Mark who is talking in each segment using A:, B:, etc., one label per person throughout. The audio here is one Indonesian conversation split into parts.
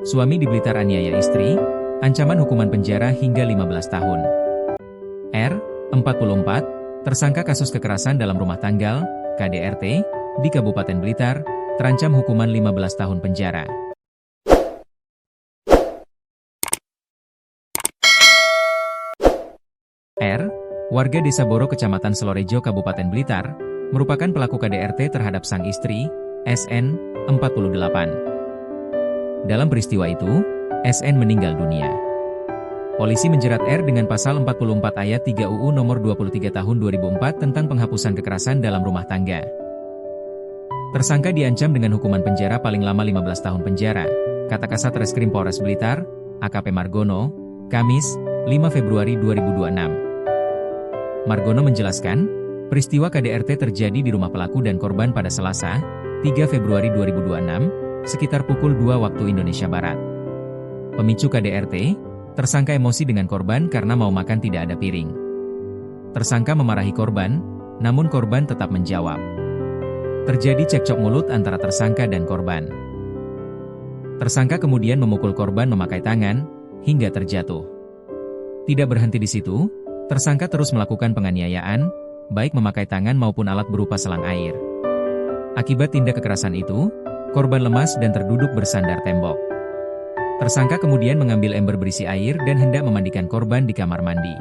A: Suami di Blitar aniaya istri, ancaman hukuman penjara hingga 15 tahun. R, 44, tersangka kasus kekerasan dalam rumah tangga, KDRT, di Kabupaten Blitar, terancam hukuman 15 tahun penjara. R, warga Desa Boro Kecamatan Selorejo Kabupaten Blitar, merupakan pelaku KDRT terhadap sang istri, SN, 48. Dalam peristiwa itu, SN meninggal dunia. Polisi menjerat R dengan pasal 44 ayat 3 UU nomor 23 tahun 2004 tentang penghapusan kekerasan dalam rumah tangga. Tersangka diancam dengan hukuman penjara paling lama 15 tahun penjara, kata Kasat Reskrim Polres Blitar, AKP Margono, Kamis, 5 Februari 2026. Margono menjelaskan, peristiwa KDRT terjadi di rumah pelaku dan korban pada Selasa, 3 Februari 2026, sekitar pukul 2 waktu Indonesia Barat. Pemicu KDRT, tersangka emosi dengan korban karena mau makan tidak ada piring. Tersangka memarahi korban, namun korban tetap menjawab. Terjadi cekcok mulut antara tersangka dan korban. Tersangka kemudian memukul korban memakai tangan, hingga terjatuh. Tidak berhenti di situ, tersangka terus melakukan penganiayaan, baik memakai tangan maupun alat berupa selang air. Akibat tindak kekerasan itu, korban lemas dan terduduk bersandar tembok. Tersangka kemudian mengambil ember berisi air dan hendak memandikan korban di kamar mandi.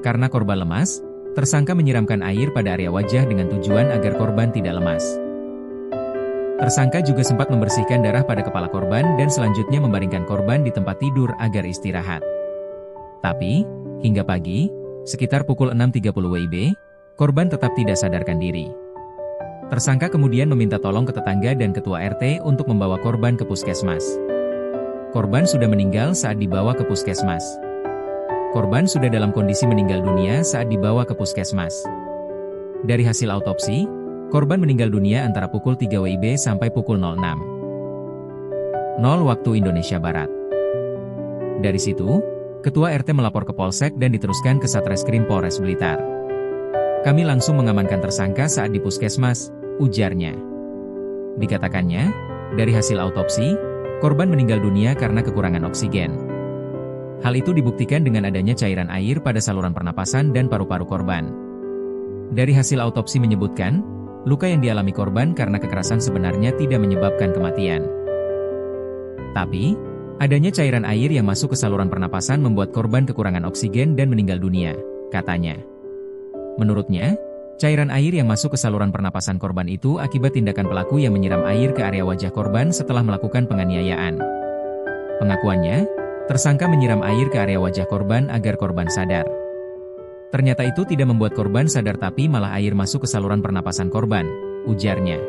A: Karena korban lemas, tersangka menyiramkan air pada area wajah dengan tujuan agar korban tidak lemas. Tersangka juga sempat membersihkan darah pada kepala korban dan selanjutnya membaringkan korban di tempat tidur agar istirahat. Tapi, hingga pagi, sekitar pukul 6.30 WIB, korban tetap tidak sadarkan diri. Tersangka kemudian meminta tolong ke tetangga dan ketua RT untuk membawa korban ke puskesmas. Korban sudah meninggal saat dibawa ke puskesmas. Korban sudah dalam kondisi meninggal dunia saat dibawa ke puskesmas. Dari hasil autopsi, korban meninggal dunia antara pukul 3 WIB sampai pukul 06.00 waktu Indonesia Barat. Dari situ, ketua RT melapor ke Polsek dan diteruskan ke Satreskrim Polres Blitar. Kami langsung mengamankan tersangka saat di puskesmas, ujarnya. Dikatakannya, dari hasil autopsi, korban meninggal dunia karena kekurangan oksigen. Hal itu dibuktikan dengan adanya cairan air pada saluran pernapasan dan paru-paru korban. Dari hasil autopsi menyebutkan, luka yang dialami korban karena kekerasan sebenarnya tidak menyebabkan kematian. Tapi, adanya cairan air yang masuk ke saluran pernapasan membuat korban kekurangan oksigen dan meninggal dunia, katanya. Menurutnya, cairan air yang masuk ke saluran pernapasan korban itu akibat tindakan pelaku yang menyiram air ke area wajah korban setelah melakukan penganiayaan. Pengakuannya, tersangka menyiram air ke area wajah korban agar korban sadar. Ternyata itu tidak membuat korban sadar tapi malah air masuk ke saluran pernapasan korban, ujarnya.